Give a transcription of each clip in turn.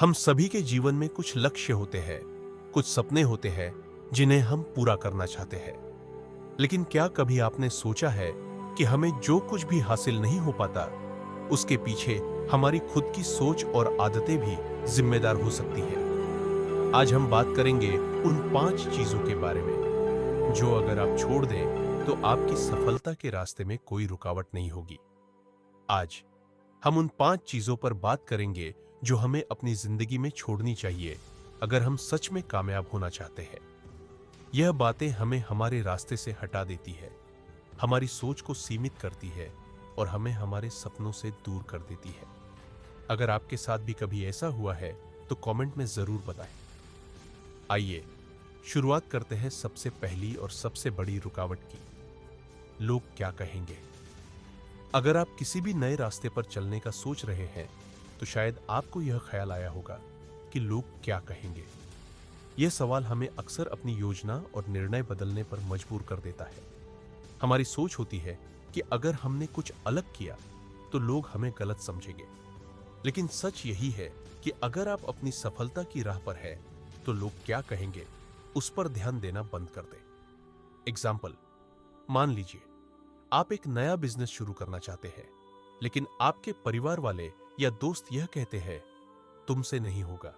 हम सभी के जीवन में कुछ लक्ष्य होते हैं, कुछ सपने होते हैं जिन्हें हम पूरा करना चाहते हैं। लेकिन क्या कभी आपने सोचा है कि हमें जो कुछ भी हासिल नहीं हो पाता, उसके पीछे हमारी खुद की सोच और आदतें भी जिम्मेदार हो सकती हैं। आज हम बात करेंगे उन 5 चीजों के बारे में जो अगर आप छोड़ दें तो आपकी सफलता के रास्ते में कोई रुकावट नहीं होगी। आज हम उन 5 चीजों पर बात करेंगे जो हमें अपनी जिंदगी में छोड़नी चाहिए अगर हम सच में कामयाब होना चाहते हैं। यह बातें हमें हमारे रास्ते से हटा देती है, हमारी सोच को सीमित करती है और हमें हमारे सपनों से दूर कर देती है। अगर आपके साथ भी कभी ऐसा हुआ है तो कमेंट में जरूर बताएं। आइए शुरुआत करते हैं सबसे पहली और सबसे बड़ी रुकावट की। लोग क्या कहेंगे। अगर आप किसी भी नए रास्ते पर चलने का सोच रहे हैं तो शायद आपको यह ख्याल आया होगा कि लोग क्या कहेंगे। यह सवाल हमें अक्सर अपनी योजना और निर्णय बदलने पर मजबूर कर देता है। हमारी सोच होती है कि अगर हमने कुछ अलग किया तो लोग हमें गलत समझेंगे। लेकिन सच यही है कि अगर आप अपनी सफलता की राह पर हैं तो लोग क्या कहेंगे उस पर ध्यान देना बंद कर दें। एग्जाम्पल, मान लीजिए आप एक नया बिजनेस शुरू करना चाहते हैं, लेकिन आपके परिवार वाले या दोस्त यह कहते हैं तुमसे नहीं होगा,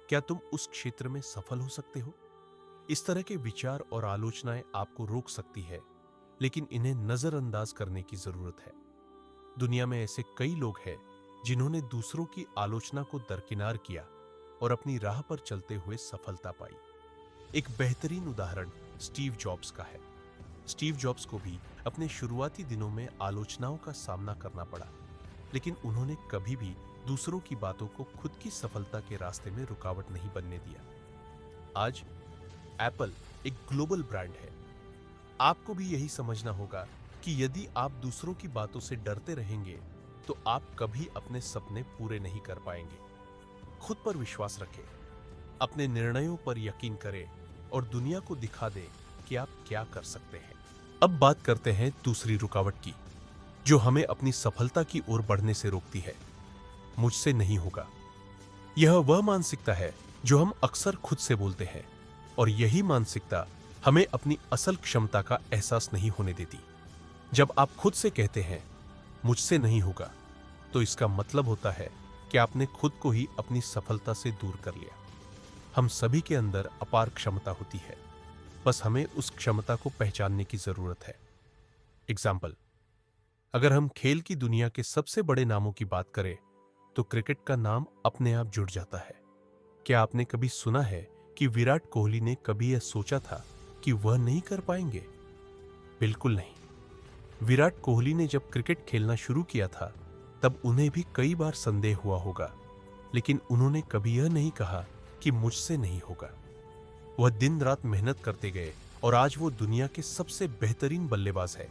क्या तुम उस क्षेत्र में सफल हो सकते हो। इस तरह के विचार और आलोचनाएं आपको रोक सकती है, लेकिन इन्हें नजरअंदाज करने की जरूरत है। दुनिया में ऐसे कई लोग हैं जिन्होंने दूसरों की आलोचना को दरकिनार किया और अपनी राह पर चलते हुए सफलता पाई। एक बेहतरीन उदाहरण स्टीव जॉब्स का है। स्टीव जॉब्स को भी अपने शुरुआती दिनों में आलोचनाओं का सामना करना पड़ा, लेकिन उन्होंने कभी भी दूसरों की बातों को खुद की सफलता के रास्ते में रुकावट नहीं बनने दिया। आज एप्पल एक ग्लोबल ब्रांड है। आपको भी यही समझना होगा कि यदि आप दूसरों की बातों से डरते रहेंगे तो आप कभी अपने सपने पूरे नहीं कर पाएंगे। खुद पर विश्वास रखें, अपने निर्णयों पर यकीन करें और दुनिया को दिखा दें कि आप क्या कर सकते हैं। अब बात करते हैं दूसरी रुकावट की जो हमें अपनी सफलता की ओर बढ़ने से रोकती है। मुझसे नहीं होगा। यह वह मानसिकता है जो हम अक्सर खुद से बोलते हैं और यही मानसिकता हमें अपनी असल क्षमता का एहसास नहीं होने देती। जब आप खुद से कहते हैं मुझसे नहीं होगा, तो इसका मतलब होता है कि आपने खुद को ही अपनी सफलता से दूर कर लिया। हम सभी के अंदर अपार क्षमता होती है, बस हमें उस क्षमता को पहचानने की जरूरत है। एग्जाम्पल, अगर हम खेल की दुनिया के सबसे बड़े नामों की बात करें तो क्रिकेट का नाम अपने आप जुड़ जाता है। क्या आपने कभी सुना है कि विराट कोहली ने कभी यह सोचा था कि वह नहीं कर पाएंगे? बिल्कुल नहीं। विराट कोहली ने जब क्रिकेट खेलना शुरू किया था तब उन्हें भी कई बार संदेह हुआ होगा, लेकिन उन्होंने कभी यह नहीं कहा कि मुझसे नहीं होगा। वह दिन रात मेहनत करते गए और आज वो दुनिया के सबसे बेहतरीन बल्लेबाज है।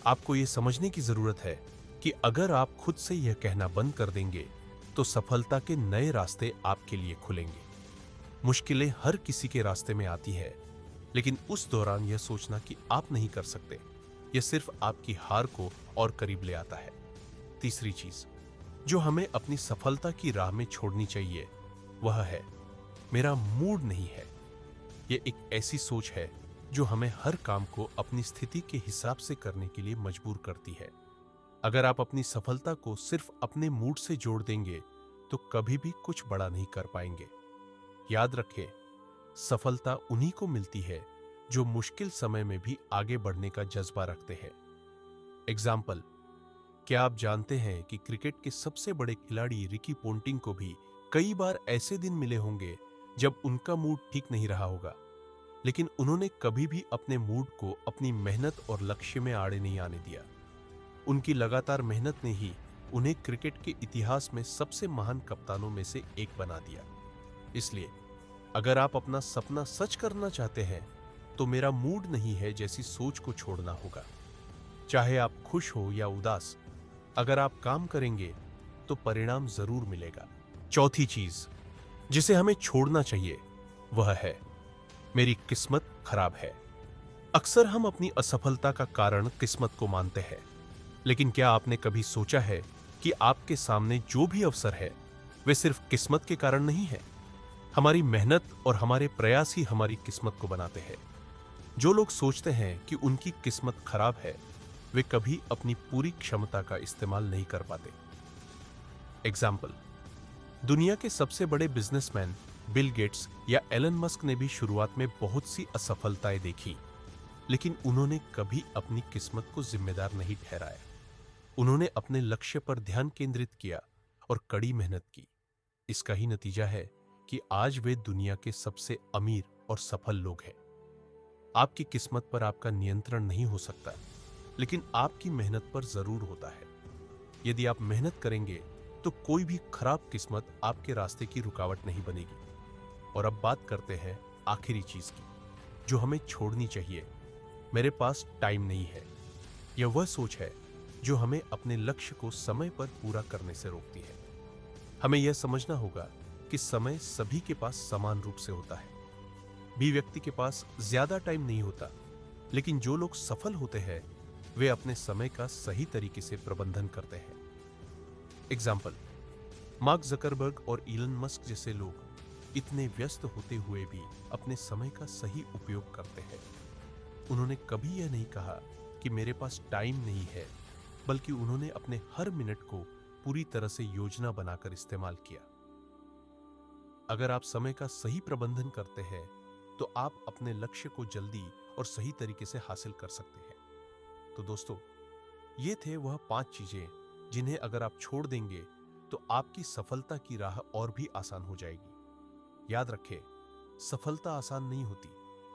आपको यह समझने की जरूरत है कि अगर आप खुद से यह कहना बंद कर देंगे तो सफलता के नए रास्ते आपके लिए खुलेंगे। मुश्किलें हर किसी के रास्ते में आती है, लेकिन उस दौरान यह सोचना कि आप नहीं कर सकते, यह सिर्फ आपकी हार को और करीब ले आता है। तीसरी चीज जो हमें अपनी सफलता की राह में छोड़नी चाहिए वह है मेरा मूड नहीं है। यह एक ऐसी सोच है जो हमें हर काम को अपनी स्थिति के हिसाब से करने के लिए मजबूर करती है। अगर आप अपनी सफलता को सिर्फ अपने मूड से जोड़ देंगे तो कभी भी कुछ बड़ा नहीं कर पाएंगे। याद रखें, सफलता उन्हीं को मिलती है जो मुश्किल समय में भी आगे बढ़ने का जज्बा रखते हैं। एग्जाम्पल, क्या आप जानते हैं कि क्रिकेट के सबसे बड़े खिलाड़ी रिकी पोंटिंग को भी कई बार ऐसे दिन मिले होंगे जब उनका मूड ठीक नहीं रहा होगा, लेकिन उन्होंने कभी भी अपने मूड को अपनी मेहनत और लक्ष्य में आड़े नहीं आने दिया। उनकी लगातार मेहनत ने ही उन्हें क्रिकेट के इतिहास में सबसे महान कप्तानों में से एक बना दिया। इसलिए अगर आप अपना सपना सच करना चाहते हैं तो मेरा मूड नहीं है जैसी सोच को छोड़ना होगा। चाहे आप खुश हो या उदास, अगर आप काम करेंगे तो परिणाम जरूर मिलेगा। चौथी चीज जिसे हमें छोड़ना चाहिए वह है मेरी किस्मत खराब है। अक्सर हम अपनी असफलता का कारण किस्मत को मानते हैं, लेकिन क्या आपने कभी सोचा है कि आपके सामने जो भी अवसर है वे सिर्फ किस्मत के कारण नहीं है। हमारी मेहनत और हमारे प्रयास ही हमारी किस्मत को बनाते हैं। जो लोग सोचते हैं कि उनकी किस्मत खराब है, वे कभी अपनी पूरी क्षमता का इस्तेमाल नहीं कर पाते। एग्जाम्पल, दुनिया के सबसे बड़े बिजनेसमैन बिल गेट्स या एलन मस्क ने भी शुरुआत में बहुत सी असफलताएं देखी, लेकिन उन्होंने कभी अपनी किस्मत को जिम्मेदार नहीं ठहराया। उन्होंने अपने लक्ष्य पर ध्यान केंद्रित किया और कड़ी मेहनत की। इसका ही नतीजा है कि आज वे दुनिया के सबसे अमीर और सफल लोग हैं। आपकी किस्मत पर आपका नियंत्रण नहीं हो सकता, लेकिन आपकी मेहनत पर जरूर होता है। यदि आप मेहनत करेंगे तो कोई भी खराब किस्मत आपके रास्ते की रुकावट नहीं बनेगी। और अब बात करते हैं आखिरी चीज की, जो हमें छोड़नी चाहिए। मेरे पास टाइम नहीं है। यह वह सोच है जो हमें अपने लक्ष्य को समय पर पूरा करने से रोकती है। हमें यह समझना होगा कि समय सभी के पास समान रूप से होता है। भी व्यक्ति के पास ज्यादा टाइम नहीं होता, लेकिन जो लोग सफल होते हैं वे अपने समय का सही तरीके से प्रबंधन करते हैं। एग्जाम्पल, मार्क जकरबर्ग और इलन मस्क जैसे लोग इतने व्यस्त होते हुए भी अपने समय का सही उपयोग करते हैं। उन्होंने कभी यह नहीं कहा कि मेरे पास टाइम नहीं है, बल्कि उन्होंने अपने हर मिनट को पूरी तरह से योजना बनाकर इस्तेमाल किया। अगर आप समय का सही प्रबंधन करते हैं तो आप अपने लक्ष्य को जल्दी और सही तरीके से हासिल कर सकते हैं। तो दोस्तों, ये थे वह 5 चीजें जिन्हें अगर आप छोड़ देंगे तो आपकी सफलता की राह और भी आसान हो जाएगी। याद रखें, सफलता आसान नहीं होती,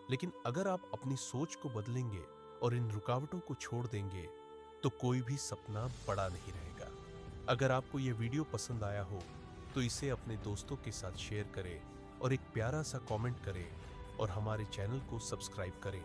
लेकिन अगर आप अपनी सोच को बदलेंगे और इन रुकावटों को छोड़ देंगे तो कोई भी सपना बड़ा नहीं रहेगा। अगर आपको यह वीडियो पसंद आया हो तो इसे अपने दोस्तों के साथ शेयर करें और एक प्यारा सा कमेंट करें और हमारे चैनल को सब्सक्राइब करें।